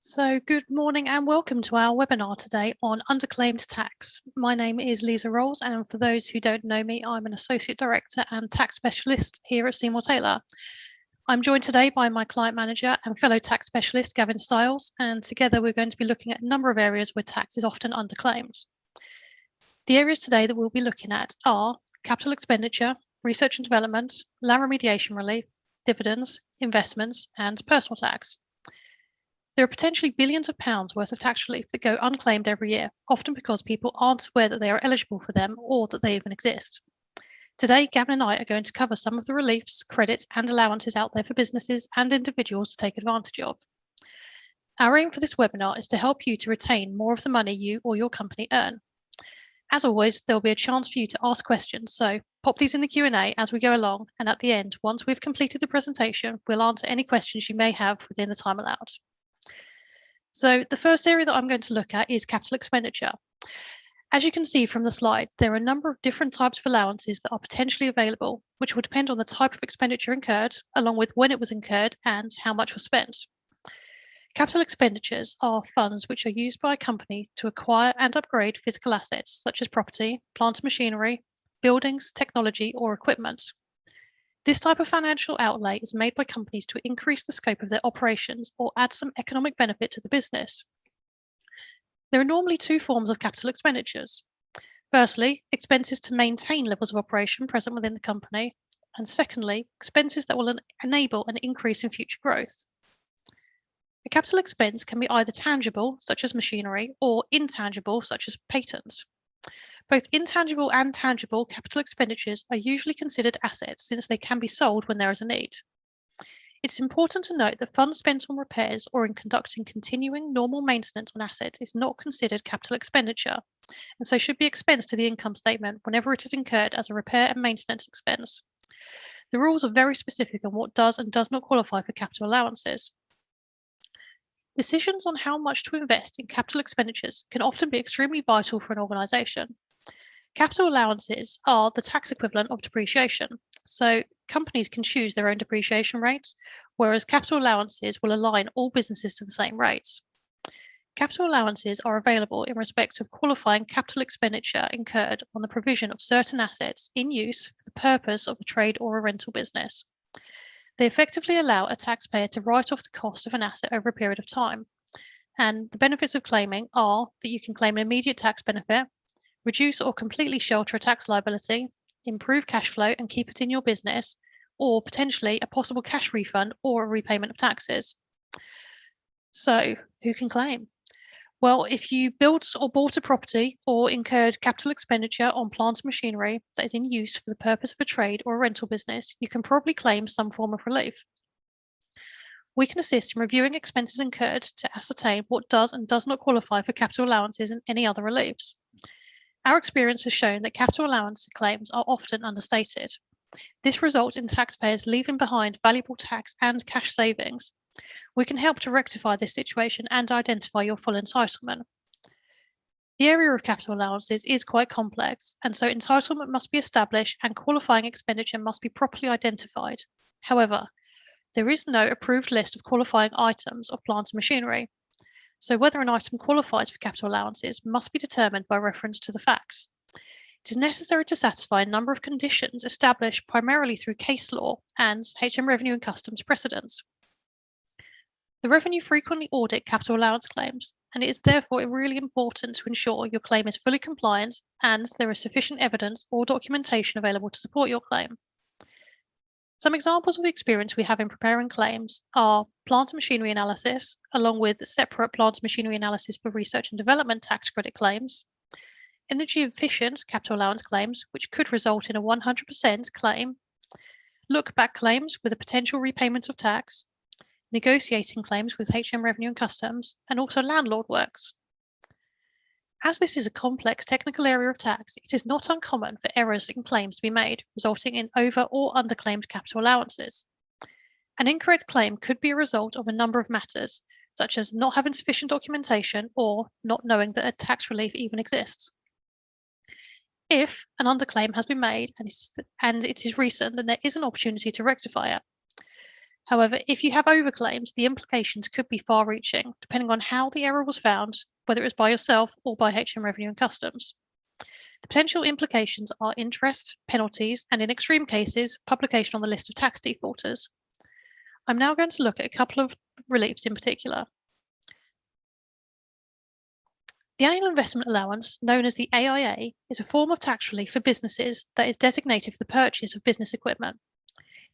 So good morning and welcome to our webinar today on Underclaimed Tax. My name is Liza Rowles, and for those who don't know me, I'm an Associate Director and Tax Specialist here at Seymour Taylor. I'm joined today by my client manager and fellow tax specialist, Gavin Styles, and together we're going to be looking at a number of areas where tax is often underclaimed. The areas today that we'll be looking at are capital expenditure, research and development, land remediation relief, dividends, investments, and personal tax. There are potentially billions of pounds worth of tax relief that go unclaimed every year, often because people aren't aware that they are eligible for them or that they even exist. Today, Gavin and I are going to cover some of the reliefs, credits, and allowances out there for businesses and individuals to take advantage of. Our aim for this webinar is to help you to retain more of the money you or your company earn. As always, there'll be a chance for you to ask questions, so pop these in the Q&A as we go along, and at the end, once we've completed the presentation, we'll answer any questions you may have within the time allowed. So the first area that I'm going to look at is capital expenditure. As you can see from the slide, there are a number of different types of allowances that are potentially available, which will depend on the type of expenditure incurred, along with when it was incurred and how much was spent. Capital expenditures are funds which are used by a company to acquire and upgrade physical assets, such as property, plant and machinery, buildings, technology, or equipment. This type of financial outlay is made by companies to increase the scope of their operations or add some economic benefit to the business. There are normally two forms of capital expenditures. Firstly, expenses to maintain levels of operation present within the company, and secondly, expenses that will enable an increase in future growth. A capital expense can be either tangible, such as machinery, or intangible, such as patents. Both intangible and tangible capital expenditures are usually considered assets since they can be sold when there is a need. It's important to note that funds spent on repairs or in conducting continuing normal maintenance on assets is not considered capital expenditure, and so should be expensed to the income statement whenever it is incurred as a repair and maintenance expense. The rules are very specific on what does and does not qualify for capital allowances. Decisions on how much to invest in capital expenditures can often be extremely vital for an organisation. Capital allowances are the tax equivalent of depreciation, so companies can choose their own depreciation rates, whereas capital allowances will align all businesses to the same rates. Capital allowances are available in respect of qualifying capital expenditure incurred on the provision of certain assets in use for the purpose of a trade or a rental business. They effectively allow a taxpayer to write off the cost of an asset over a period of time, and the benefits of claiming are that you can claim an immediate tax benefit, reduce or completely shelter a tax liability, improve cash flow and keep it in your business, or potentially a possible cash refund or a repayment of taxes. So, who can claim? Well, if you built or bought a property or incurred capital expenditure on plant and machinery that is in use for the purpose of a trade or a rental business, you can probably claim some form of relief. We can assist in reviewing expenses incurred to ascertain what does and does not qualify for capital allowances and any other reliefs. Our experience has shown that capital allowance claims are often understated. This results in taxpayers leaving behind valuable tax and cash savings. We can help to rectify this situation and identify your full entitlement. The area of capital allowances is quite complex, and so entitlement must be established and qualifying expenditure must be properly identified. However, there is no approved list of qualifying items of plant and machinery. So whether an item qualifies for capital allowances must be determined by reference to the facts. It is necessary to satisfy a number of conditions established primarily through case law and HM Revenue and Customs precedents. The Revenue frequently audit capital allowance claims, and it is therefore really important to ensure your claim is fully compliant and there is sufficient evidence or documentation available to support your claim. Some examples of the experience we have in preparing claims are plant and machinery analysis, along with separate plant and machinery analysis for research and development tax credit claims, energy efficient capital allowance claims, which could result in a 100% claim, look-back claims with a potential repayment of tax, negotiating claims with HM Revenue and Customs, and also landlord works. As this is a complex technical area of tax, it is not uncommon for errors in claims to be made, resulting in over or underclaimed capital allowances. An incorrect claim could be a result of a number of matters, such as not having sufficient documentation or not knowing that a tax relief even exists. If an underclaim has been made and it is recent, then there is an opportunity to rectify it. However, if you have overclaims, the implications could be far-reaching, depending on how the error was found, whether it was by yourself or by HM Revenue and Customs. The potential implications are interest, penalties, and in extreme cases, publication on the list of tax defaulters. I'm now going to look at a couple of reliefs in particular. The annual investment allowance, known as the AIA, is a form of tax relief for businesses that is designated for the purchase of business equipment.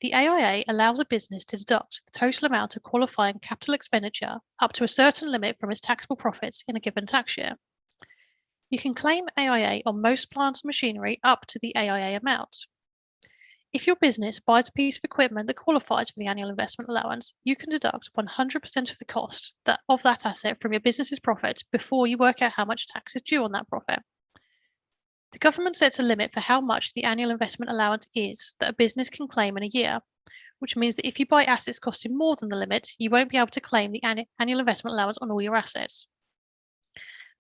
The AIA allows a business to deduct the total amount of qualifying capital expenditure up to a certain limit from its taxable profits in a given tax year. You can claim AIA on most plant and machinery up to the AIA amount. If your business buys a piece of equipment that qualifies for the annual investment allowance, you can deduct 100% of the cost of that asset from your business's profit before you work out how much tax is due on that profit. The government sets a limit for how much the annual investment allowance is that a business can claim in a year, which means that if you buy assets costing more than the limit, you won't be able to claim the annual investment allowance on all your assets.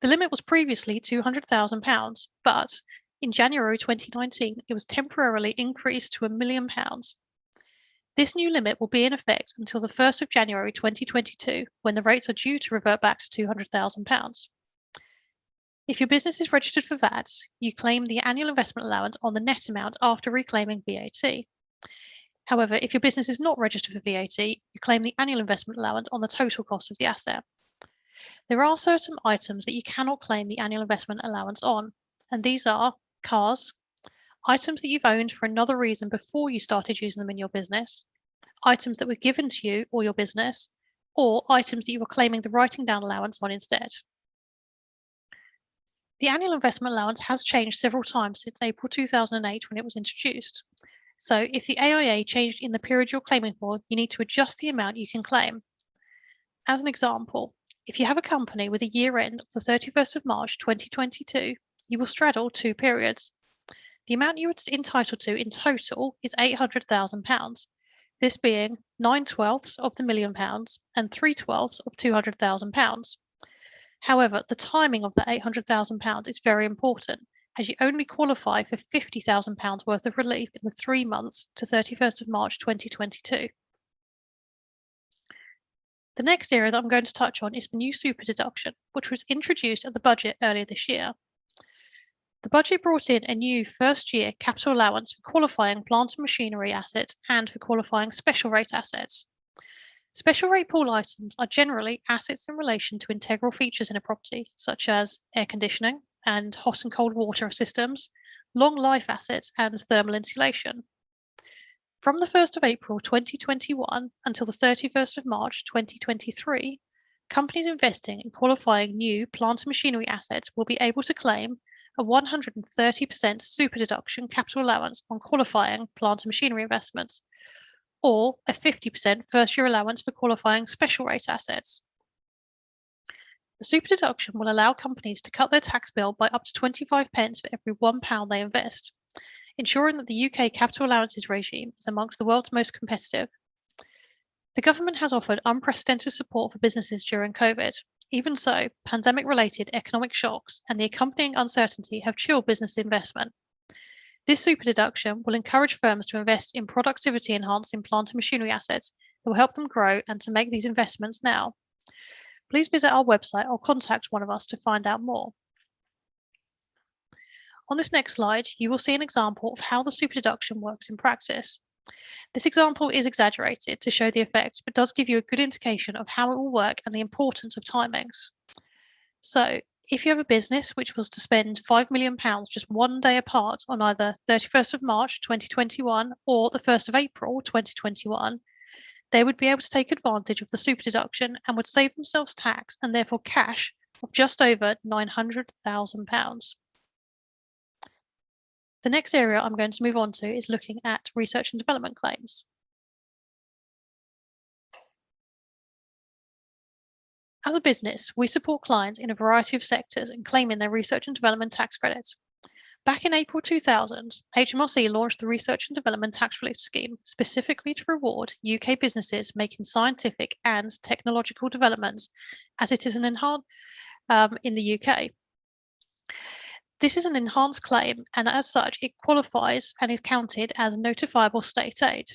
The limit was previously £200,000, but in January 2019, it was temporarily increased to £1 million. This new limit will be in effect until the 1st of January 2022, when the rates are due to revert back to £200,000. If your business is registered for VAT, you claim the annual investment allowance on the net amount after reclaiming VAT. However, if your business is not registered for VAT, you claim the annual investment allowance on the total cost of the asset. There are certain items that you cannot claim the annual investment allowance on, and these are cars, items that you've owned for another reason before you started using them in your business, items that were given to you or your business, or items that you were claiming the writing down allowance on instead. The annual investment allowance has changed several times since April 2008 when it was introduced. So if the AIA changed in the period you're claiming for, you need to adjust the amount you can claim. As an example, if you have a company with a year end of the 31st of March 2022, you will straddle two periods. The amount you are entitled to in total is £800,000, this being 9/12 of the £1 million and 3/12 of £200,000. However, the timing of the £800,000 is very important, as you only qualify for £50,000 worth of relief in the 3 months to 31st of March 2022. The next area that I'm going to touch on is the new super deduction, which was introduced at the budget earlier this year. The budget brought in a new first-year capital allowance for qualifying plant and machinery assets and for qualifying special rate assets. Special rate pool items are generally assets in relation to integral features in a property, such as air conditioning and hot and cold water systems, long life assets, and thermal insulation. From the 1st of April 2021 until the 31st of March 2023, companies investing in qualifying new plant and machinery assets will be able to claim a 130% super deduction capital allowance on qualifying plant and machinery investments, or a 50% first-year allowance for qualifying special rate assets. The super deduction will allow companies to cut their tax bill by up to 25 pence for every £1 they invest, ensuring that the UK capital allowances regime is amongst the world's most competitive. The government has offered unprecedented support for businesses during COVID. Even so, pandemic-related economic shocks and the accompanying uncertainty have chilled business investment. This super deduction will encourage firms to invest in productivity-enhancing plant and machinery assets that will help them grow and to make these investments now. Please visit our website or contact one of us to find out more. On this next slide, you will see an example of how the super deduction works in practice. This example is exaggerated to show the effect, but does give you a good indication of how it will work and the importance of timings. So, if you have a business which was to spend £5 million just one day apart on either 31st of March 2021 or the 1st of April 2021, they would be able to take advantage of the super deduction and would save themselves tax and therefore cash of just over £900,000. The next area I'm going to move on to is looking at research and development claims. As a business, we support clients in a variety of sectors in claiming their research and development tax credits. Back in April 2000, HMRC launched the Research and Development Tax Relief Scheme specifically to reward UK businesses making scientific and technological developments, as it is an enhanced in the UK. This is an enhanced claim, and as such, it qualifies and is counted as notifiable state aid.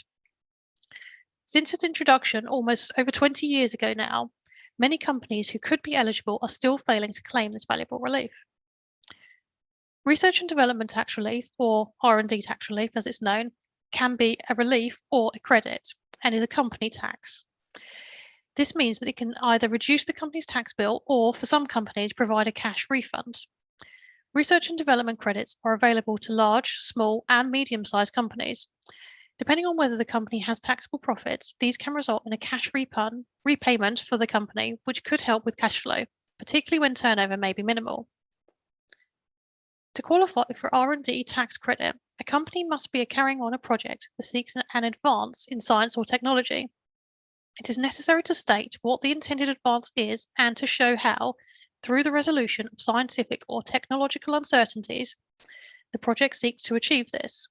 Since its introduction almost over 20 years ago now, many companies who could be eligible are still failing to claim this valuable relief. Research and development tax relief, or R&D tax relief as it's known, can be a relief or a credit and is a company tax. This means that it can either reduce the company's tax bill or, for some companies, provide a cash refund. Research and development credits are available to large, small, and medium-sized companies. Depending on whether the company has taxable profits, these can result in a cash repayment for the company, which could help with cash flow, particularly when turnover may be minimal. To qualify for R&D tax credit, a company must be carrying on a project that seeks an advance in science or technology. It is necessary to state what the intended advance is and to show how, through the resolution of scientific or technological uncertainties, the project seeks to achieve this.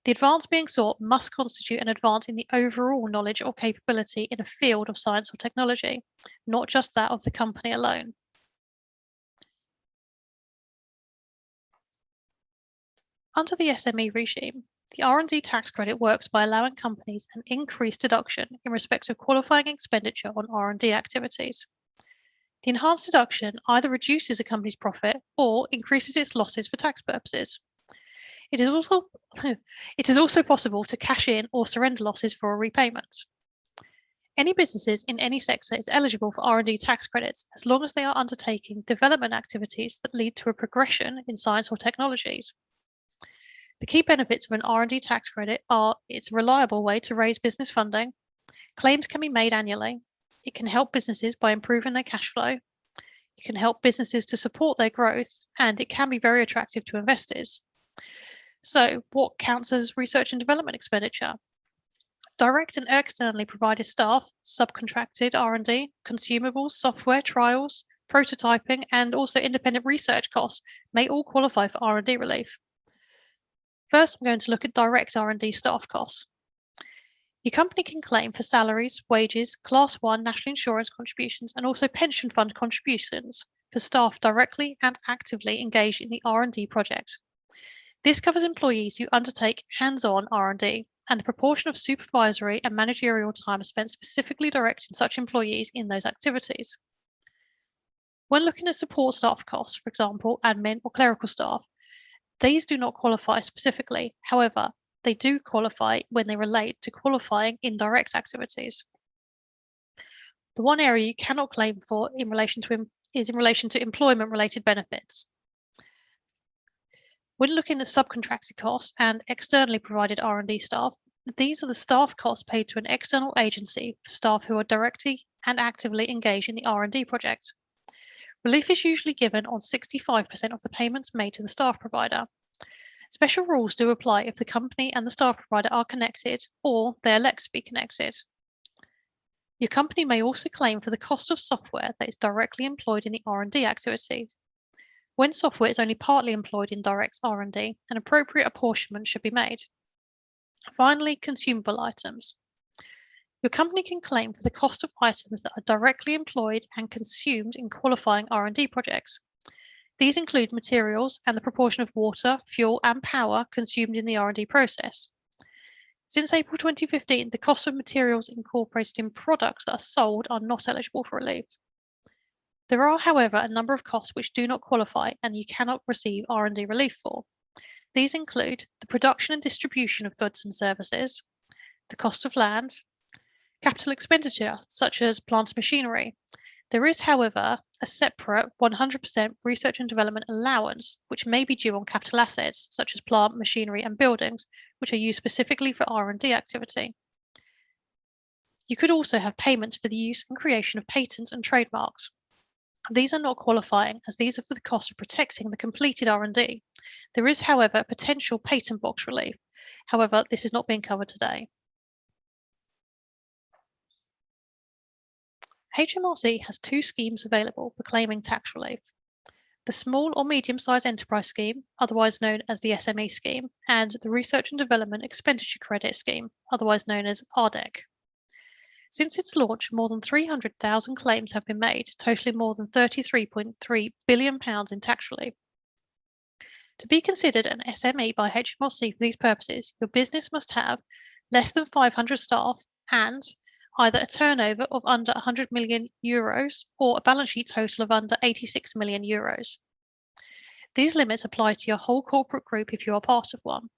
The advance being sought must constitute an advance in the overall knowledge or capability in a field of science or technology, not just that of the company alone. Under the SME regime, the R&D tax credit works by allowing companies an increased deduction in respect of qualifying expenditure on R&D activities. The enhanced deduction either reduces a company's profit or increases its losses for tax purposes. It is also possible to cash in or surrender losses for a repayment. Any businesses in any sector is eligible for R&D tax credits as long as they are undertaking development activities that lead to a progression in science or technologies. The key benefits of an R&D tax credit are it's a reliable way to raise business funding, claims can be made annually, it can help businesses by improving their cash flow, it can help businesses to support their growth, and it can be very attractive to investors. So, what counts as research and development expenditure? Direct and externally provided staff, subcontracted R&D, consumables, software, trials, prototyping, and also independent research costs may all qualify for R&D relief. First, I'm going to look at direct R&D staff costs. Your company can claim for salaries, wages, Class 1 national insurance contributions, and also pension fund contributions for staff directly and actively engaged in the R&D project. This covers employees who undertake hands-on R&D, and the proportion of supervisory and managerial time spent specifically directing such employees in those activities. When looking at support staff costs, for example, admin or clerical staff, these do not qualify specifically. However, they do qualify when they relate to qualifying indirect activities. The one area you cannot claim for is in relation to employment-related benefits. When looking at subcontracted costs and externally provided R&D staff, these are the staff costs paid to an external agency for staff who are directly and actively engaged in the R&D project. Relief is usually given on 65% of the payments made to the staff provider. Special rules do apply if the company and the staff provider are connected or they elect to be connected. Your company may also claim for the cost of software that is directly employed in the R&D activity. When software is only partly employed in direct R&D, an appropriate apportionment should be made. Finally, consumable items. Your company can claim for the cost of items that are directly employed and consumed in qualifying R&D projects. These include materials and the proportion of water, fuel, and power consumed in the R&D process. Since April 2015, the cost of materials incorporated in products that are sold are not eligible for relief. There are, however, a number of costs which do not qualify and you cannot receive R&D relief for. These include the production and distribution of goods and services, the cost of land, capital expenditure such as plant and machinery. There is, however, a separate 100% research and development allowance which may be due on capital assets such as plant, machinery and buildings which are used specifically for R&D activity. You could also have payments for the use and creation of patents and trademarks. These are not qualifying as these are for the cost of protecting the completed R&D. There is, however, potential patent box relief. However, this is not being covered today. HMRC has two schemes available for claiming tax relief. The Small or Medium-Sized Enterprise Scheme, otherwise known as the SME Scheme, and the Research and Development Expenditure Credit Scheme, otherwise known as RDEC. Since its launch, more than 300,000 claims have been made, totaling more than £33.3 billion in tax relief. To be considered an SME by HMRC for these purposes, your business must have less than 500 staff and either a turnover of under 100 million euros or a balance sheet total of under 86 million euros. These limits apply to your whole corporate group if you are part of one.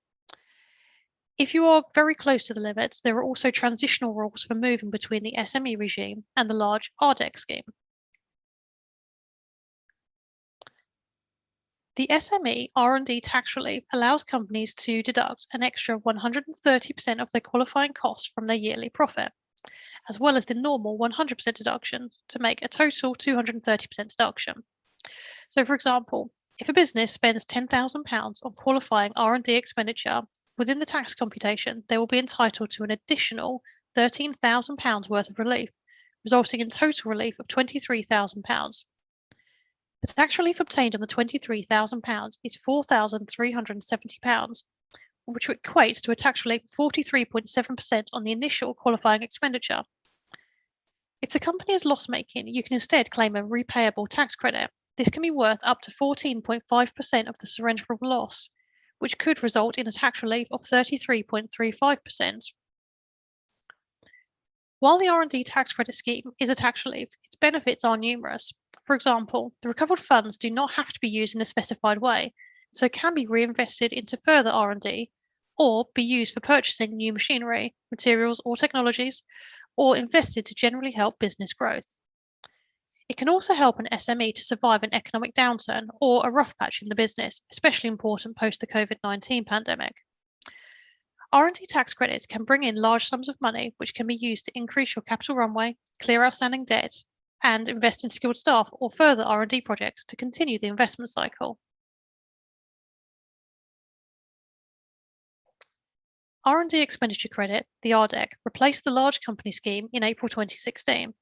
If you are very close to the limits, there are also transitional rules for moving between the SME regime and the large RDEC scheme. The SME R&D tax relief allows companies to deduct an extra 130% of their qualifying costs from their yearly profit, as well as the normal 100% deduction to make a total 230% deduction. So for example, if a business spends £10,000 on qualifying R&D expenditure, within the tax computation, they will be entitled to an additional £13,000 worth of relief, resulting in total relief of £23,000. The tax relief obtained on the £23,000 is £4,370, which equates to a tax relief of 43.7% on the initial qualifying expenditure. If the company is loss-making, you can instead claim a repayable tax credit. This can be worth up to 14.5% of the surrenderable loss, which could result in a tax relief of 33.35%. While the R&D tax credit scheme is a tax relief, its benefits are numerous. For example, the recovered funds do not have to be used in a specified way, so can be reinvested into further R&D or be used for purchasing new machinery, materials or technologies, or invested to generally help business growth. It can also help an SME to survive an economic downturn or a rough patch in the business, especially important post the COVID-19 pandemic. R&D tax credits can bring in large sums of money, which can be used to increase your capital runway, clear outstanding debt, and invest in skilled staff or further R&D projects to continue the investment cycle. R&D expenditure credit, the RDEC, replaced the large company scheme in April 2016.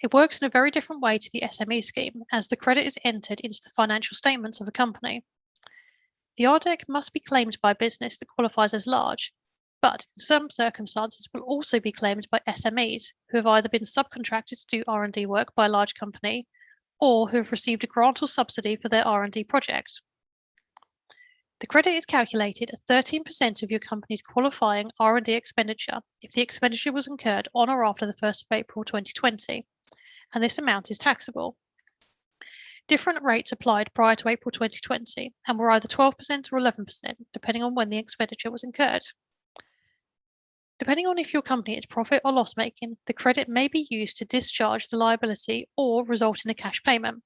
It works in a very different way to the SME scheme, as the credit is entered into the financial statements of a company. The RDEC must be claimed by a business that qualifies as large, but in some circumstances will also be claimed by SMEs who have either been subcontracted to do R&D work by a large company or who have received a grant or subsidy for their R&D project. The credit is calculated at 13% of your company's qualifying R&D expenditure if the expenditure was incurred on or after the 1st of April 2020, and this amount is taxable. Different rates applied prior to April 2020 and were either 12% or 11%, depending on when the expenditure was incurred. Depending on if your company is profit or loss making, the credit may be used to discharge the liability or result in a cash payment.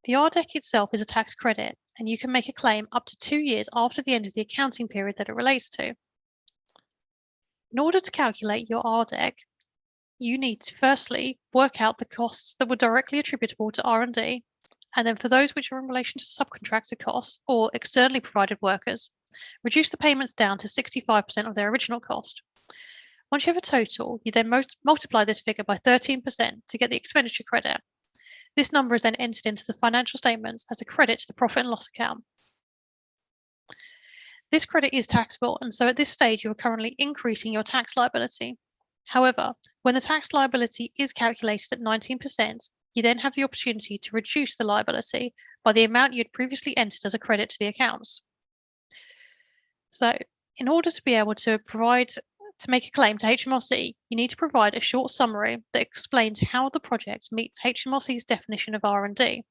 The RDEC itself is a tax credit, and you can make a claim up to 2 years after the end of the accounting period that it relates to. In order to calculate your RDEC, you need to firstly work out the costs that were directly attributable to R&D, and then for those which are in relation to subcontractor costs or externally provided workers, reduce the payments down to 65% of their original cost. Once you have a total, you then multiply this figure by 13% to get the expenditure credit. This number is then entered into the financial statements as a credit to the profit and loss account. This credit is taxable, and so at this stage you are currently increasing your tax liability. However, when the tax liability is calculated at 19%, you then have the opportunity to reduce the liability by the amount you'd previously entered as a credit to the accounts. So, in order to be able to make a claim to HMRC, you need to provide a short summary that explains how the project meets HMRC's definition of R&D.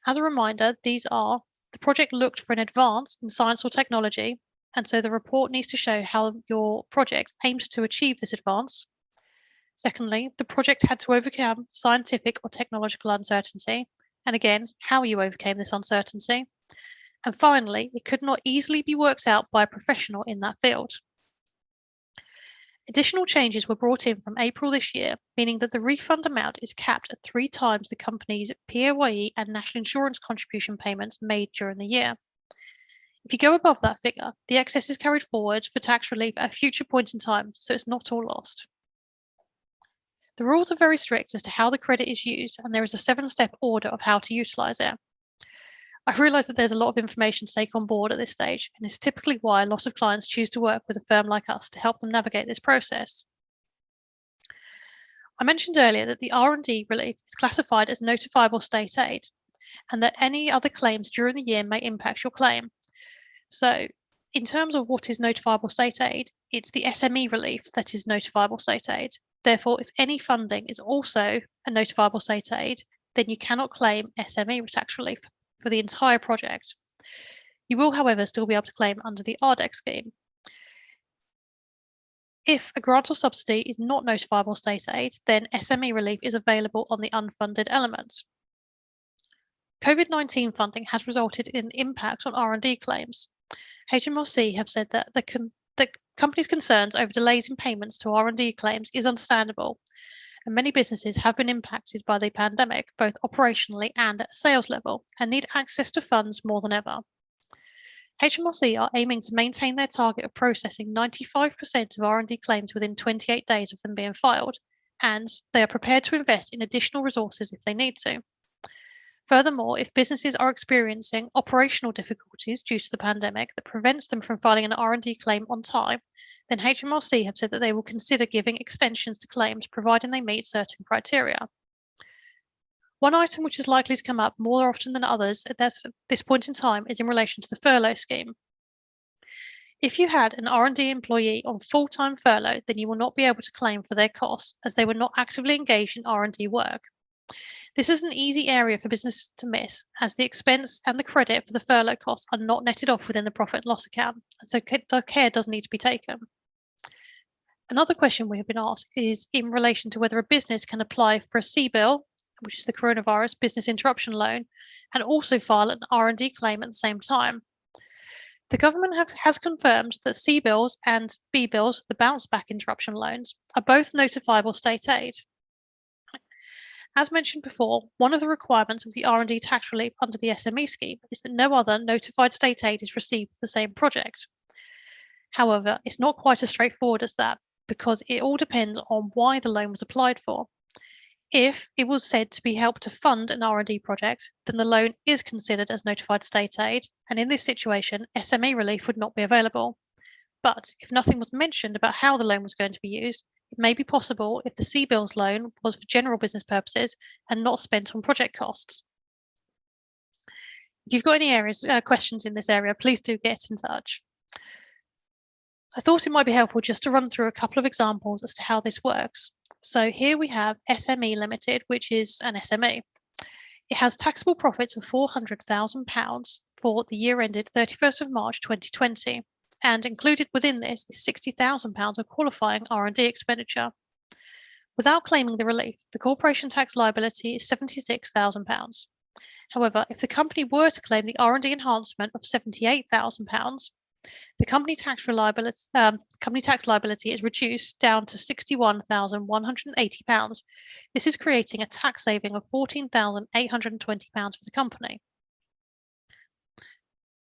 As a reminder, these are: the project looked for an advance in science or technology, and so the report needs to show how your project aims to achieve this advance. Secondly, the project had to overcome scientific or technological uncertainty, and again, how you overcame this uncertainty. And finally, it could not easily be worked out by a professional in that field. Additional changes were brought in from April this year, meaning that the refund amount is capped at 3 times the company's PAYE and national insurance contribution payments made during the year. If you go above that figure, the excess is carried forward for tax relief at a future point in time, so it's not all lost. The rules are very strict as to how the credit is used, and there is a 7-step order of how to utilise it. I realise that there's a lot of information to take on board at this stage, and it's typically why a lot of clients choose to work with a firm like us to help them navigate this process. I mentioned earlier that the R&D relief is classified as notifiable state aid, and that any other claims during the year may impact your claim. So, in terms of what is notifiable state aid, it's the SME relief that is notifiable state aid. Therefore, if any funding is also a notifiable state aid, then you cannot claim SME tax relief for the entire project. You will, however, still be able to claim under the RDEC scheme. If a grant or subsidy is not notifiable state aid, then SME relief is available on the unfunded element. COVID-19 funding has resulted in an impact on R&D claims. HMRC have said that the company's concerns over delays in payments to R&D claims is understandable, and many businesses have been impacted by the pandemic, both operationally and at sales level, and need access to funds more than ever. HMRC are aiming to maintain their target of processing 95% of R&D claims within 28 days of them being filed, and they are prepared to invest in additional resources if they need to. Furthermore, if businesses are experiencing operational difficulties due to the pandemic that prevents them from filing an R&D claim on time, then HMRC have said that they will consider giving extensions to claims providing they meet certain criteria. One item which is likely to come up more often than others at this point in time is in relation to the furlough scheme. If you had an R&D employee on full-time furlough, then you will not be able to claim for their costs as they were not actively engaged in R&D work. This is an easy area for business to miss, as the expense and the credit for the furlough costs are not netted off within the profit and loss account, and so care does need to be taken. Another question we have been asked is in relation to whether a business can apply for a CBIL, which is the coronavirus business interruption loan, and also file an R&D claim at the same time. The government has confirmed that CBILs and BBILs, the bounce back interruption loans, are both notifiable state aid. As mentioned before, one of the requirements of the R&D tax relief under the SME scheme is that no other notified state aid is received for the same project. However, it's not quite as straightforward as that, because it all depends on why the loan was applied for. If it was said to be helped to fund an R&D project, then the loan is considered as notified state aid, and in this situation, SME relief would not be available. But if nothing was mentioned about how the loan was going to be used, it may be possible if the CBILS loan was for general business purposes and not spent on project costs. If you've got any questions in this area, please do get in touch. I thought it might be helpful just to run through a couple of examples as to how this works. So here we have SME Limited, which is an SME. It has taxable profits of £400,000 for the year ended 31st of March 2020. And included within this is £60,000 of qualifying R&D expenditure. Without claiming the relief, the corporation tax liability is £76,000. However, if the company were to claim the R&D enhancement of £78,000, the company tax liability is reduced down to £61,180. This is creating a tax saving of £14,820 for the company.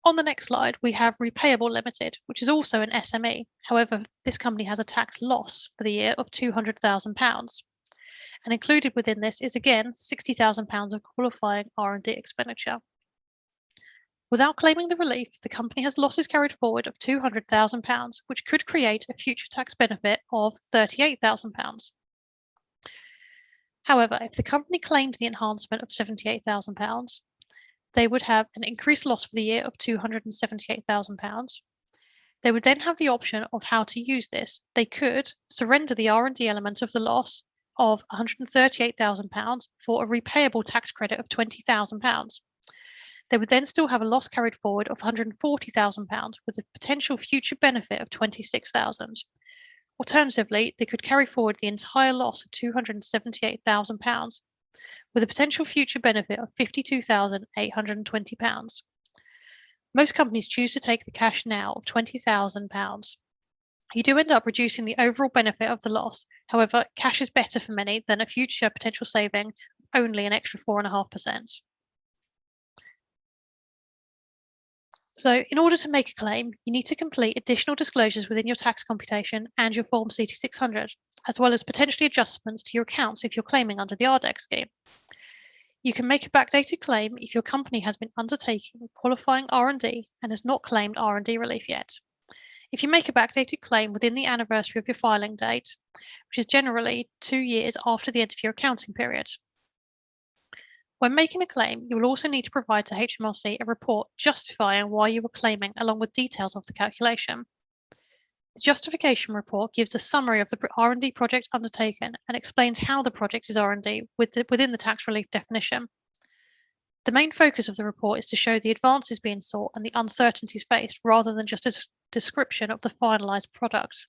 On the next slide, we have Repayable Limited, which is also an SME. However, this company has a tax loss for the year of £200,000. And included within this is again £60,000 of qualifying R&D expenditure. Without claiming the relief, the company has losses carried forward of £200,000, which could create a future tax benefit of £38,000. However, if the company claimed the enhancement of £78,000, they would have an increased loss for the year of £278,000. They would then have the option of how to use this. They could surrender the R&D element of the loss of £138,000 for a repayable tax credit of £20,000. They would then still have a loss carried forward of £140,000 with a potential future benefit of £26,000. Alternatively, they could carry forward the entire loss of £278,000 with a potential future benefit of £52,820. Most companies choose to take the cash now of £20,000. You do end up reducing the overall benefit of the loss. However, cash is better for many than a future potential saving, only an extra 4.5%. So in order to make a claim, you need to complete additional disclosures within your tax computation and your Form CT600, as well as potentially adjustments to your accounts if you're claiming under the RDEC scheme. You can make a backdated claim if your company has been undertaking qualifying R&D and has not claimed R&D relief yet. If you make a backdated claim within the anniversary of your filing date, which is generally 2 years after the end of your accounting period. When making a claim, you will also need to provide to HMRC a report justifying why you were claiming, along with details of the calculation. The justification report gives a summary of the R&D project undertaken and explains how the project is R&D within the tax relief definition. The main focus of the report is to show the advances being sought and the uncertainties faced, rather than just a description of the finalised product.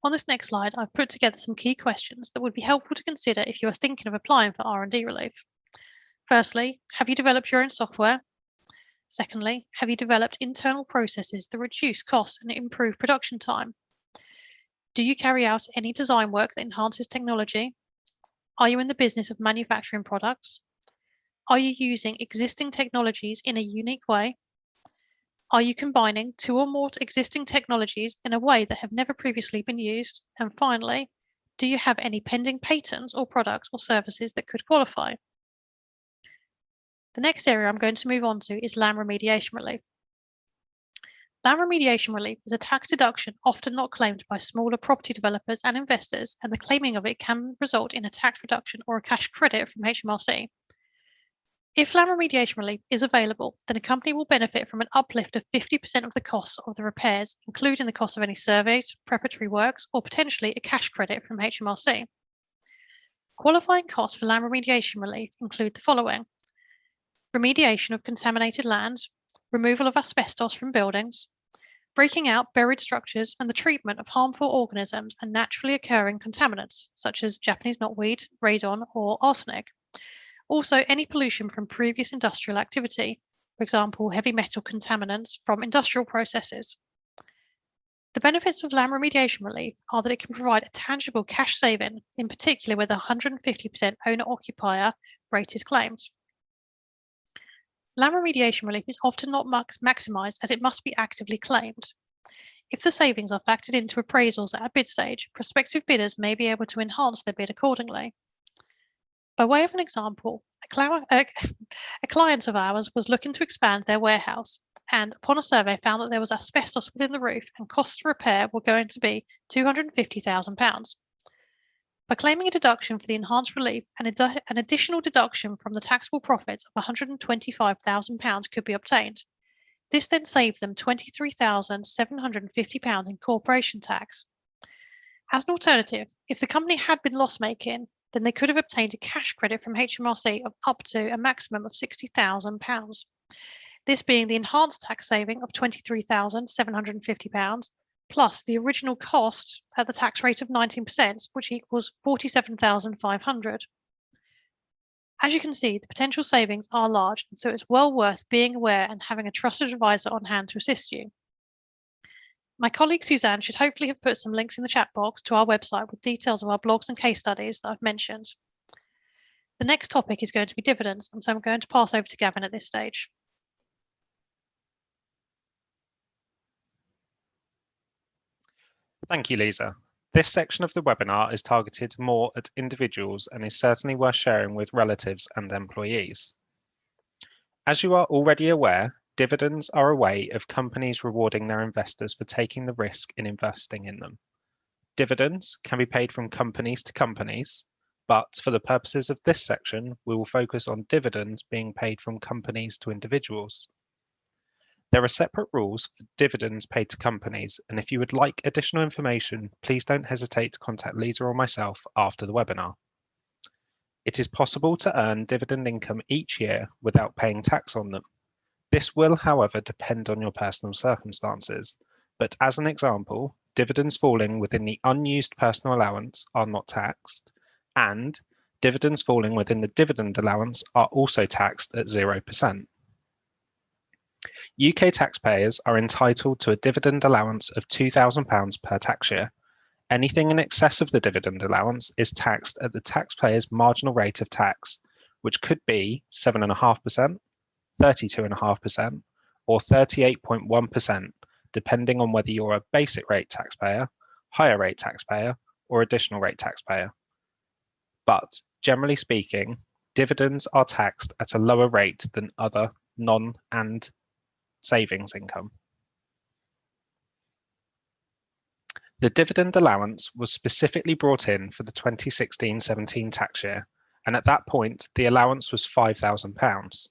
On this next slide, I've put together some key questions that would be helpful to consider if you are thinking of applying for R&D relief. Firstly, have you developed your own software? Secondly, have you developed internal processes that reduce costs and improve production time? Do you carry out any design work that enhances technology? Are you in the business of manufacturing products? Are you using existing technologies in a unique way? Are you combining 2 or more existing technologies in a way that have never previously been used? And finally, do you have any pending patents or products or services that could qualify? The next area I'm going to move on to is land remediation relief. Land remediation relief is a tax deduction often not claimed by smaller property developers and investors, and the claiming of it can result in a tax reduction or a cash credit from HMRC. If land remediation relief is available, then a company will benefit from an uplift of 50% of the costs of the repairs, including the cost of any surveys, preparatory works, or potentially a cash credit from HMRC. Qualifying costs for land remediation relief include the following: remediation of contaminated land, removal of asbestos from buildings, breaking out buried structures, and the treatment of harmful organisms and naturally occurring contaminants, such as Japanese knotweed, radon, or arsenic. Also, any pollution from previous industrial activity, for example, heavy metal contaminants from industrial processes. The benefits of land remediation relief are that it can provide a tangible cash saving, in particular where the 150% owner-occupier rate is claimed. Land remediation relief is often not maximised, as it must be actively claimed. If the savings are factored into appraisals at a bid stage, prospective bidders may be able to enhance their bid accordingly. By way of an example, a client of ours was looking to expand their warehouse, and upon a survey found that there was asbestos within the roof and costs to repair were going to be £250,000. By claiming a deduction for the enhanced relief, an additional deduction from the taxable profit of £125,000 could be obtained. This then saves them £23,750 in corporation tax. As an alternative, if the company had been loss-making, then they could have obtained a cash credit from HMRC of up to a maximum of £60,000. This being the enhanced tax saving of £23,750 plus the original cost at the tax rate of 19%, which equals £47,500. As you can see, the potential savings are large, and so it's well worth being aware and having a trusted advisor on hand to assist you. My colleague Suzanne should hopefully have put some links in the chat box to our website with details of our blogs and case studies that I've mentioned. The next topic is going to be dividends, and so I'm going to pass over to Gavin at this stage. Thank you, Lisa. This section of the webinar is targeted more at individuals and is certainly worth sharing with relatives and employees. As you are already aware, dividends are a way of companies rewarding their investors for taking the risk in investing in them. Dividends can be paid from companies to companies, but for the purposes of this section, we will focus on dividends being paid from companies to individuals. There are separate rules for dividends paid to companies, and if you would like additional information, please don't hesitate to contact Liza or myself after the webinar. It is possible to earn dividend income each year without paying tax on them. This will, however, depend on your personal circumstances, but as an example, dividends falling within the unused personal allowance are not taxed, and dividends falling within the dividend allowance are also taxed at 0%. UK taxpayers are entitled to a dividend allowance of £2,000 per tax year. Anything in excess of the dividend allowance is taxed at the taxpayer's marginal rate of tax, which could be 7.5%, 32.5%, or 38.1%, depending on whether you're a basic rate taxpayer, higher rate taxpayer, or additional rate taxpayer. But generally speaking, dividends are taxed at a lower rate than other non- and savings income. The dividend allowance was specifically brought in for the 2016-17 tax year and at that point the allowance was £5,000.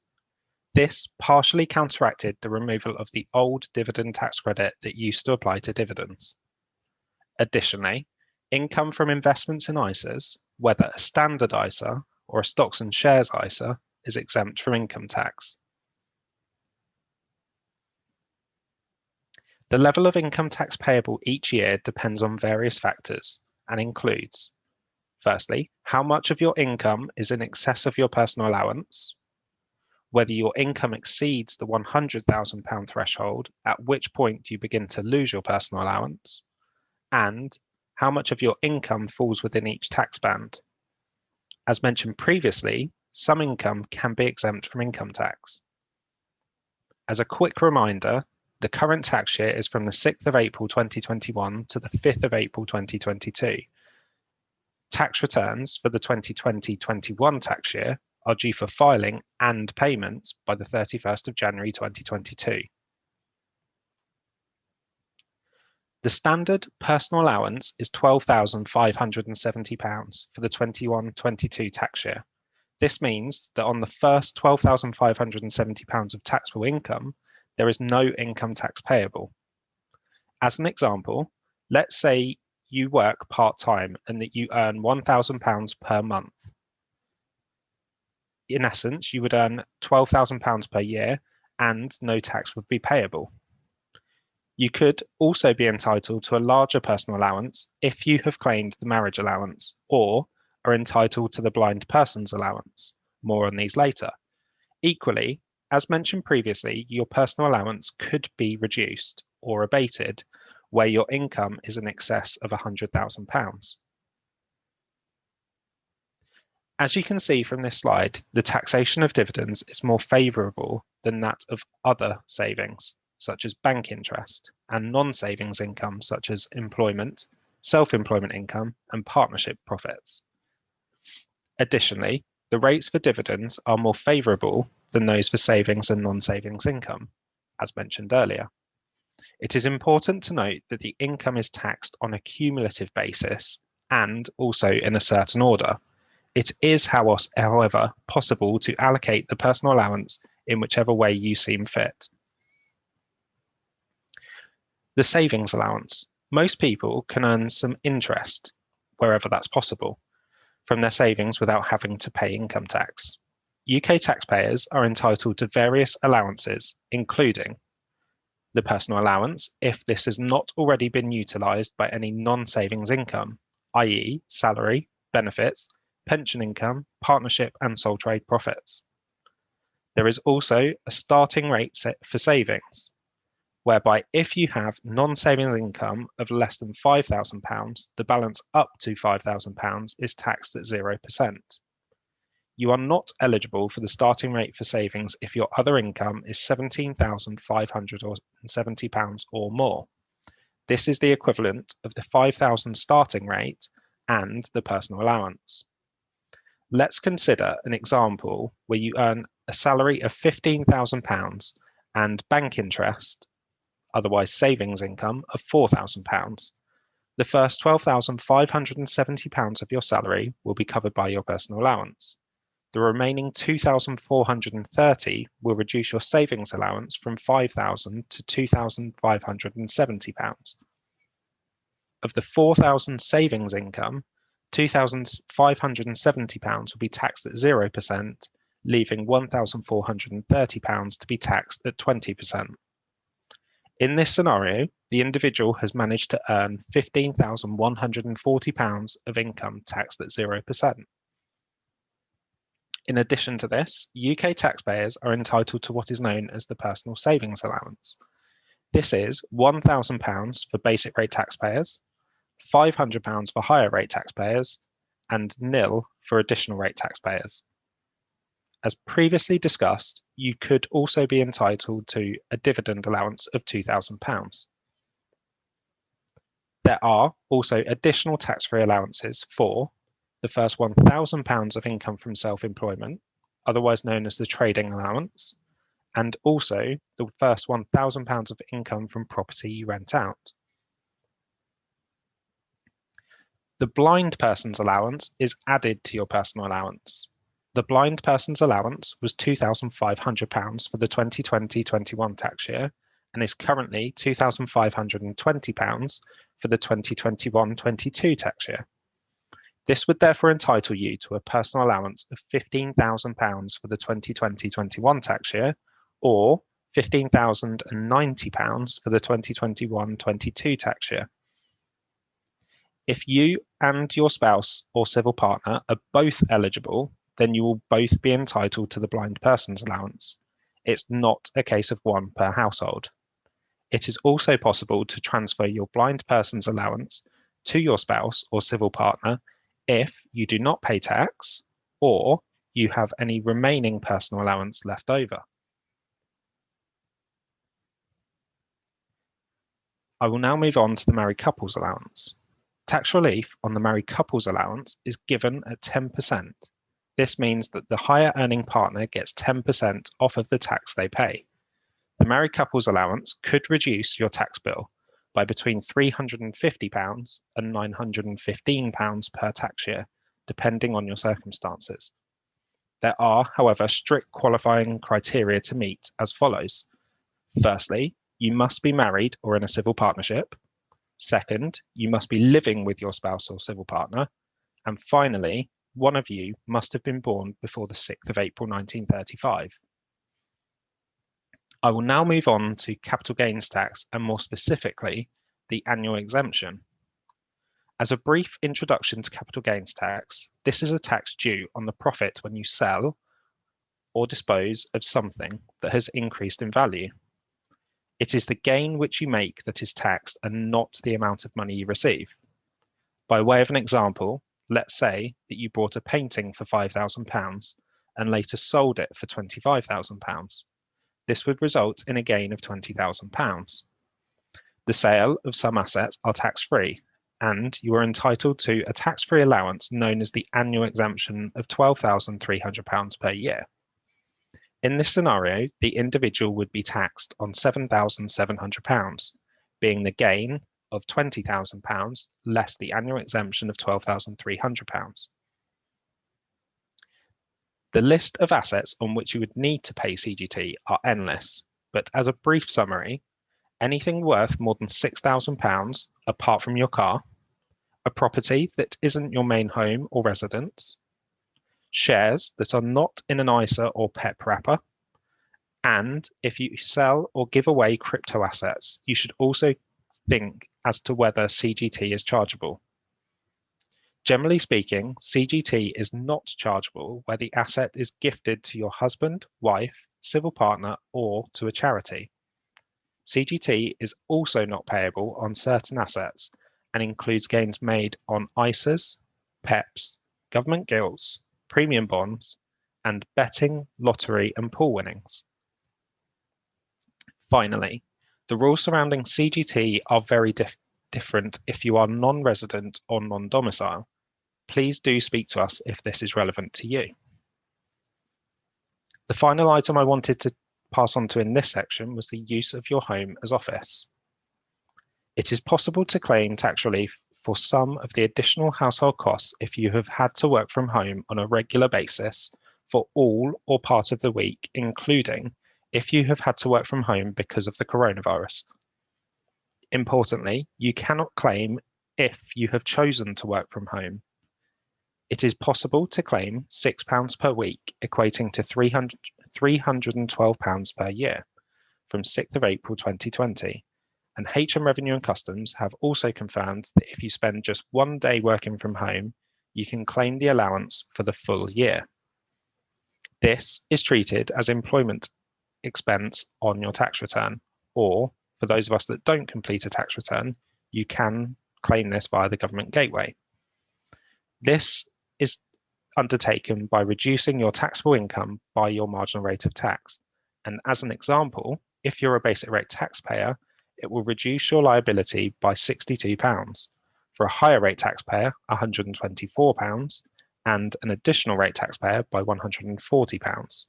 This partially counteracted the removal of the old dividend tax credit that used to apply to dividends. Additionally, income from investments in ISAs, whether a standard ISA or a stocks and shares ISA, is exempt from income tax. The level of income tax payable each year depends on various factors and includes, firstly, how much of your income is in excess of your personal allowance, whether your income exceeds the £100,000 threshold, at which point you begin to lose your personal allowance, and how much of your income falls within each tax band. As mentioned previously, some income can be exempt from income tax. As a quick reminder, the current tax year is from the 6th of April 2021 to the 5th of April 2022. Tax returns for the 2020-21 tax year are due for filing and payment by the 31st of January 2022. The standard personal allowance is £12,570 for the 21-22 tax year. This means that on the first £12,570 of taxable income, there is no income tax payable. As an example, let's say you work part-time and that you earn £1,000 per month. In essence, you would earn £12,000 per year and no tax would be payable. You could also be entitled to a larger personal allowance if you have claimed the marriage allowance or are entitled to the blind person's allowance. More on these later. Equally, as mentioned previously, your personal allowance could be reduced or abated where your income is in excess of £100,000. As you can see from this slide, the taxation of dividends is more favourable than that of other savings, such as bank interest, and non-savings income, such as employment, self-employment income, and partnership profits. Additionally, the rates for dividends are more favourable than those for savings and non-savings income, as mentioned earlier. It is important to note that the income is taxed on a cumulative basis and also in a certain order. It is, however, possible to allocate the personal allowance in whichever way you seem fit. The savings allowance. Most people can earn some interest, wherever that's possible, from their savings without having to pay income tax. UK taxpayers are entitled to various allowances, including the personal allowance if this has not already been utilised by any non-savings income, i.e. salary, benefits, pension income, partnership and sole trade profits. There is also a starting rate set for savings, whereby if you have non-savings income of less than £5,000, the balance up to £5,000 is taxed at 0%. You are not eligible for the starting rate for savings if your other income is £17,570 or more. This is the equivalent of the £5,000 starting rate and the personal allowance. Let's consider an example where you earn a salary of £15,000 and bank interest, otherwise savings income, of £4,000. The first £12,570 of your salary will be covered by your personal allowance. The remaining £2,430 will reduce your savings allowance from £5,000 to £2,570. Of the £4,000 savings income, £2,570 will be taxed at 0%, leaving £1,430 to be taxed at 20%. In this scenario, the individual has managed to earn £15,140 of income taxed at 0%. In addition to this, UK taxpayers are entitled to what is known as the personal savings allowance. This is £1,000 for basic rate taxpayers, £500 for higher rate taxpayers, and nil for additional rate taxpayers. As previously discussed, you could also be entitled to a dividend allowance of £2,000. There are also additional tax-free allowances for the first £1,000 of income from self-employment, otherwise known as the trading allowance, and also the first £1,000 of income from property you rent out. The blind person's allowance is added to your personal allowance. The blind person's allowance was £2,500 for the 2020-21 tax year and is currently £2,520 for the 2021-22 tax year. This would therefore entitle you to a personal allowance of £15,000 for the 2020-21 tax year, or £15,090 for the 2021-22 tax year. If you and your spouse or civil partner are both eligible, then you will both be entitled to the blind person's allowance. It's not a case of one per household. It is also possible to transfer your blind person's allowance to your spouse or civil partner if you do not pay tax or you have any remaining personal allowance left over. I will now move on to the married couple's allowance. Tax relief on the married couple's allowance is given at 10%. This means that the higher earning partner gets 10% off of the tax they pay. The married couple's allowance could reduce your tax bill by between £350 and £915 per tax year, depending on your circumstances. There are, however, strict qualifying criteria to meet as follows. Firstly, you must be married or in a civil partnership. Second, you must be living with your spouse or civil partner. And finally, one of you must have been born before the 6th of April 1935. I will now move on to capital gains tax and more specifically, the annual exemption. As a brief introduction to capital gains tax, this is a tax due on the profit when you sell or dispose of something that has increased in value. It is the gain which you make that is taxed and not the amount of money you receive. By way of an example, let's say that you bought a painting for £5,000 and later sold it for £25,000. This would result in a gain of £20,000. The sale of some assets are tax-free, and you are entitled to a tax-free allowance known as the annual exemption of £12,300 per year. In this scenario, the individual would be taxed on £7,700, being the gain of £20,000 less the annual exemption of £12,300. The list of assets on which you would need to pay CGT are endless, but as a brief summary, anything worth more than £6,000 apart from your car, a property that isn't your main home or residence, shares that are not in an ISA or PEP wrapper, and if you sell or give away crypto assets, you should also think as to whether CGT is chargeable. Generally speaking, CGT is not chargeable where the asset is gifted to your husband, wife, civil partner, or to a charity. CGT is also not payable on certain assets and includes gains made on ISAs, PEPs, government gilts, premium bonds, and betting, lottery, and pool winnings. Finally, the rules surrounding CGT are very different if you are non-resident or non-domicile. Please do speak to us if this is relevant to you. The final item I wanted to pass on to in this section was the use of your home as office. It is possible to claim tax relief for some of the additional household costs if you have had to work from home on a regular basis for all or part of the week, including if you have had to work from home because of the coronavirus. Importantly, you cannot claim if you have chosen to work from home. It is possible to claim £6 per week, equating to £312 per year from 6th of April 2020. And HM Revenue and Customs have also confirmed that if you spend just one day working from home, you can claim the allowance for the full year. This is treated as employment expense on your tax return, or for those of us that don't complete a tax return, you can claim this via the government gateway. This is undertaken by reducing your taxable income by your marginal rate of tax. And as an example, if you're a basic rate taxpayer, it will reduce your liability by £62. For a higher rate taxpayer, £124, and an additional rate taxpayer by £140.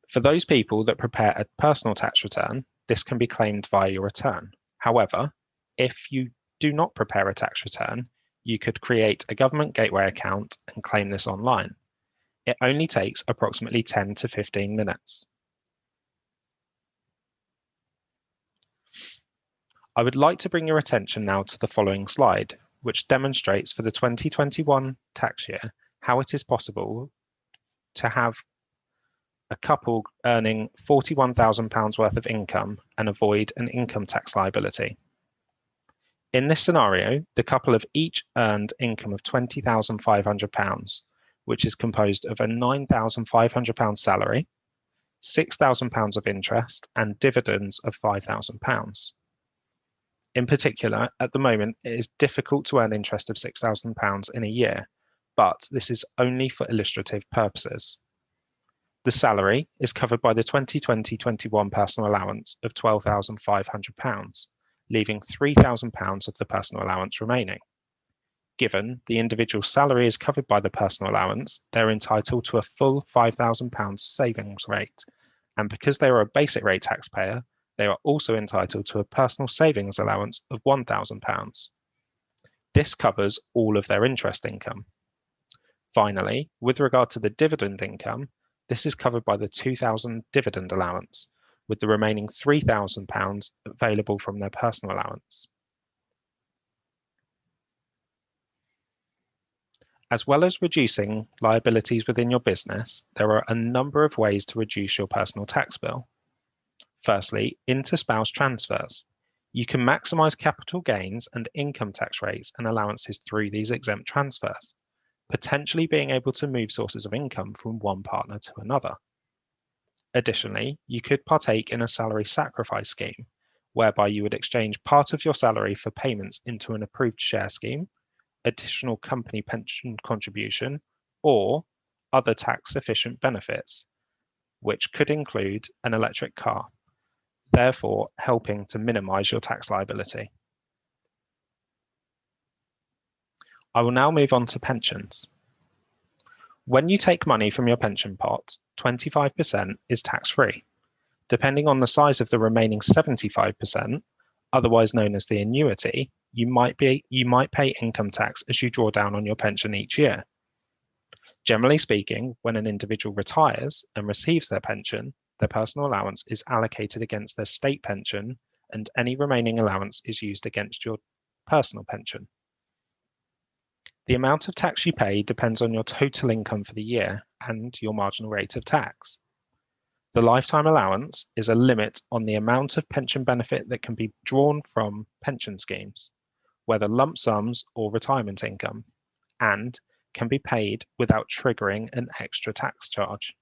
For those people that prepare a personal tax return, this can be claimed via your return. However, if you do not prepare a tax return, you could create a government gateway account and claim this online. It only takes approximately 10 to 15 minutes. I would like to bring your attention now to the following slide, which demonstrates for the 2021 tax year how it is possible to have a couple earning £41,000 worth of income and avoid an income tax liability. In this scenario, the couple have each earned income of £20,500, which is composed of a £9,500 salary, £6,000 of interest, and dividends of £5,000. In particular, at the moment, it is difficult to earn interest of £6,000 in a year, but this is only for illustrative purposes. The salary is covered by the 2020-21 personal allowance of £12,500, leaving £3,000 of the personal allowance remaining. Given the individual's salary is covered by the personal allowance, they're entitled to a full £5,000 savings rate, and because they are a basic rate taxpayer, they are also entitled to a personal savings allowance of £1,000. This covers all of their interest income. Finally, with regard to the dividend income, this is covered by the £2,000 dividend allowance, with the remaining £3,000 available from their personal allowance. As well as reducing liabilities within your business, there are a number of ways to reduce your personal tax bill. Firstly, inter-spouse transfers. You can maximize capital gains and income tax rates and allowances through these exempt transfers, potentially being able to move sources of income from one partner to another. Additionally, you could partake in a salary sacrifice scheme, whereby you would exchange part of your salary for payments into an approved share scheme, additional company pension contribution, or other tax-efficient benefits, which could include an electric car, therefore helping to minimize your tax liability. I will now move on to pensions. When you take money from your pension pot, 25% is tax-free. Depending on the size of the remaining 75%, otherwise known as the annuity, you might pay income tax as you draw down on your pension each year. Generally speaking, when an individual retires and receives their pension, their personal allowance is allocated against their state pension, and any remaining allowance is used against your personal pension. The amount of tax you pay depends on your total income for the year and your marginal rate of tax. The lifetime allowance is a limit on the amount of pension benefit that can be drawn from pension schemes, whether lump sums or retirement income, and can be paid without triggering an extra tax charge.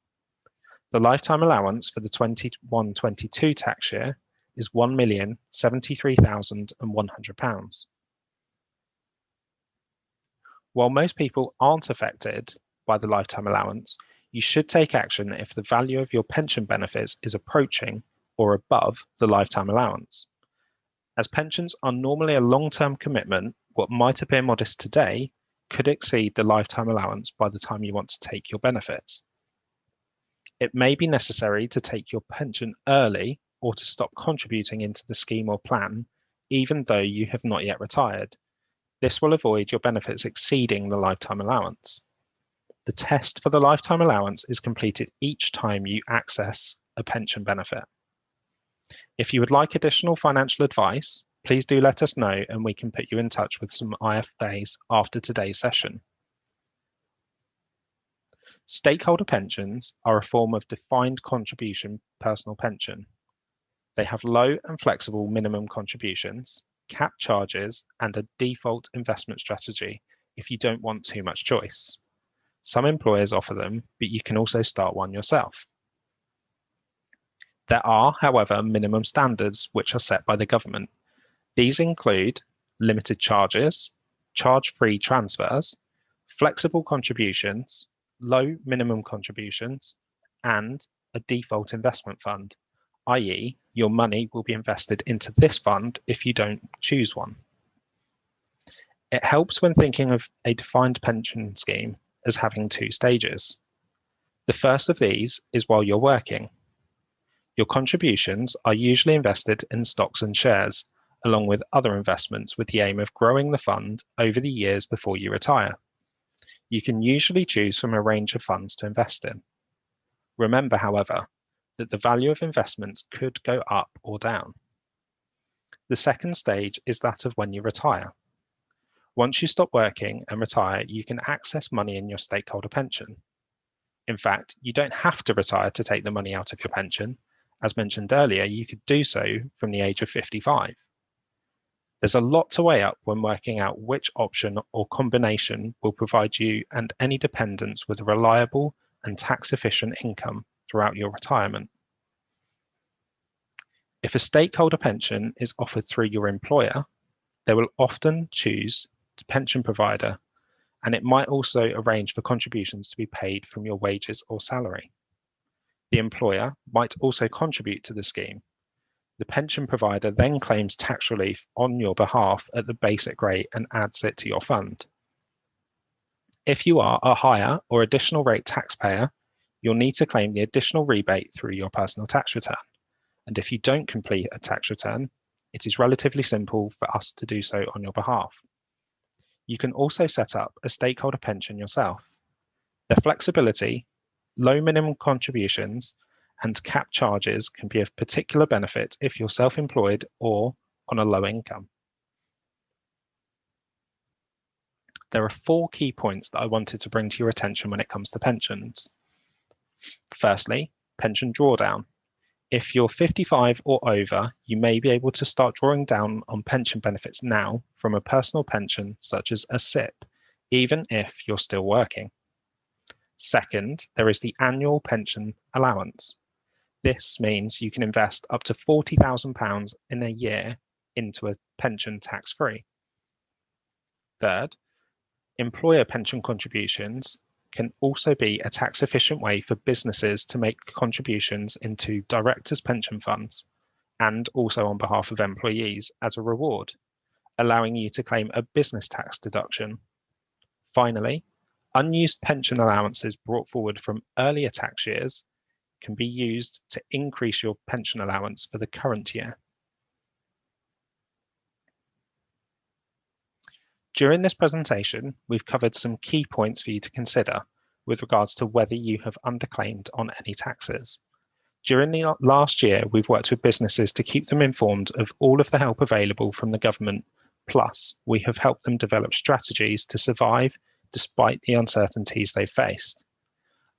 The lifetime allowance for the 21-22 tax year is £1,073,100. While most people aren't affected by the lifetime allowance, you should take action if the value of your pension benefits is approaching or above the lifetime allowance. As pensions are normally a long-term commitment, what might appear modest today could exceed the lifetime allowance by the time you want to take your benefits. It may be necessary to take your pension early or to stop contributing into the scheme or plan, even though you have not yet retired. This will avoid your benefits exceeding the lifetime allowance. The test for the lifetime allowance is completed each time you access a pension benefit. If you would like additional financial advice, please do let us know and we can put you in touch with some IFAs after today's session. Stakeholder pensions are a form of defined contribution personal pension. They have low and flexible minimum contributions, cap charges, and a default investment strategy if you don't want too much choice. Some employers offer them, but you can also start one yourself. There are, however, minimum standards which are set by the government. These include limited charges, charge-free transfers, flexible contributions, low minimum contributions, and a default investment fund, i.e., your money will be invested into this fund if you don't choose one. It helps when thinking of a defined pension scheme as having two stages. The first of these is while you're working. Your contributions are usually invested in stocks and shares, along with other investments with the aim of growing the fund over the years before you retire. You can usually choose from a range of funds to invest in. Remember, however, that the value of investments could go up or down. The second stage is that of when you retire. Once you stop working and retire, you can access money in your stakeholder pension. In fact, you don't have to retire to take the money out of your pension. As mentioned earlier, you could do so from the age of 55. There's a lot to weigh up when working out which option or combination will provide you and any dependents with a reliable and tax-efficient income throughout your retirement. If a stakeholder pension is offered through your employer, they will often choose the pension provider, and it might also arrange for contributions to be paid from your wages or salary. The employer might also contribute to the scheme. The pension provider then claims tax relief on your behalf at the basic rate and adds it to your fund. If you are a higher or additional rate taxpayer, you'll need to claim the additional rebate through your personal tax return. And if you don't complete a tax return, it is relatively simple for us to do so on your behalf. You can also set up a stakeholder pension yourself. The flexibility, low minimum contributions, and cap charges can be of particular benefit if you're self-employed or on a low income. There are 4 key points that I wanted to bring to your attention when it comes to pensions. Firstly, pension drawdown. If you're 55 or over, you may be able to start drawing down on pension benefits now from a personal pension such as a SIP, even if you're still working. Second, there is the annual pension allowance. This means you can invest up to £40,000 in a year into a pension tax-free. Third, employer pension contributions can also be a tax-efficient way for businesses to make contributions into directors' pension funds and also on behalf of employees as a reward, allowing you to claim a business tax deduction. Finally, unused pension allowances brought forward from earlier tax years can be used to increase your pension allowance for the current year. During this presentation, we've covered some key points for you to consider with regards to whether you have underclaimed on any taxes. During the last year, we've worked with businesses to keep them informed of all of the help available from the government. Plus, we have helped them develop strategies to survive despite the uncertainties they faced.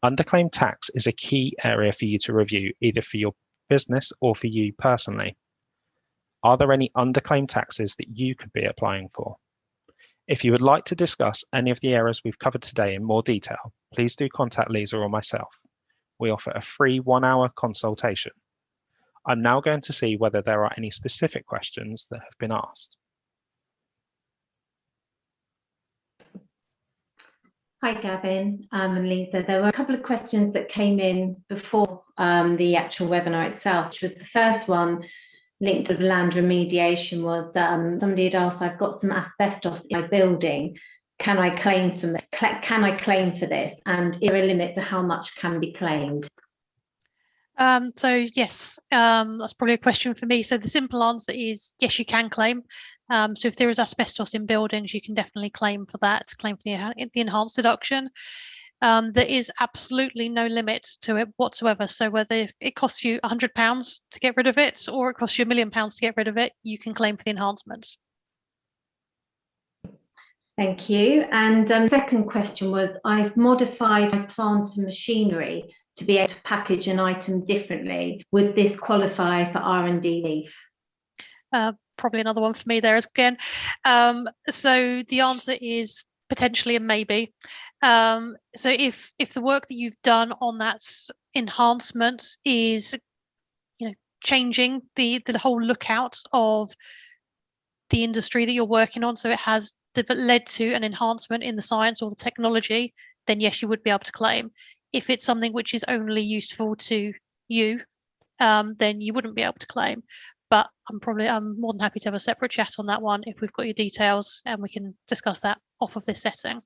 Underclaimed tax is a key area for you to review, either for your business or for you personally. Are there any underclaimed taxes that you could be applying for? If you would like to discuss any of the areas we've covered today in more detail, please do contact Liza or myself. We offer a free 1-hour consultation. I'm now going to see whether there are any specific questions that have been asked. Hi, Gavin and Lisa. There were a couple of questions that came in before the actual webinar itself, which was the first one linked to the land remediation was somebody had asked, I've got some asbestos in my building. Can I claim for this? And is there a limit to how much can be claimed? So yes, that's probably a question for me. So the simple answer is yes, you can claim. So if there is asbestos in buildings, you can definitely claim for that, claim for the enhanced deduction. There is absolutely no limit to it whatsoever. So whether it costs you £100 to get rid of it or it costs you £1 million to get rid of it, you can claim for the enhancement. Thank you. And second question was, I've modified my plant and machinery to be able to package an item differently. Would this qualify for R&D relief? Probably another one for me there again. So the answer is potentially a maybe. So if the work that you've done on that enhancement is, changing the whole lookout of the industry that you're working on, so it has led to an enhancement in the science or the technology, then yes, you would be able to claim. If it's something which is only useful to you, then you wouldn't be able to claim. But I'm more than happy to have a separate chat on that one if we've got your details and we can discuss that off of this setting.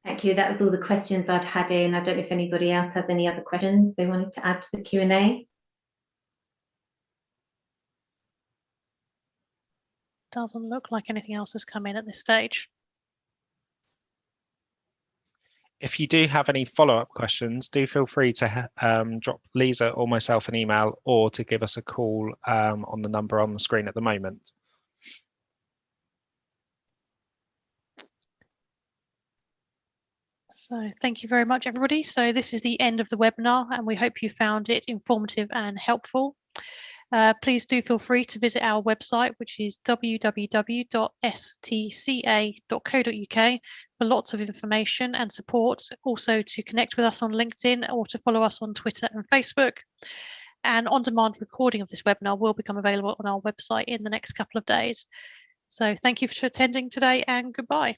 Thank you. That was all the questions I'd had in. I don't know if anybody else has any other questions they wanted to add to the Q&A. Doesn't look like anything else has come in at this stage. If you do have any follow-up questions, do feel free to drop Liza or myself an email, or to give us a call on the number on the screen at the moment. So thank you very much, everybody. So this is the end of the webinar, and we hope you found it informative and helpful. Please do feel free to visit our website, which is www.stca.co.uk, for lots of information and support. Also to connect with us on LinkedIn or to follow us on Twitter and Facebook. An on-demand recording of this webinar will become available on our website in the next couple of days. So thank you for attending today, and goodbye.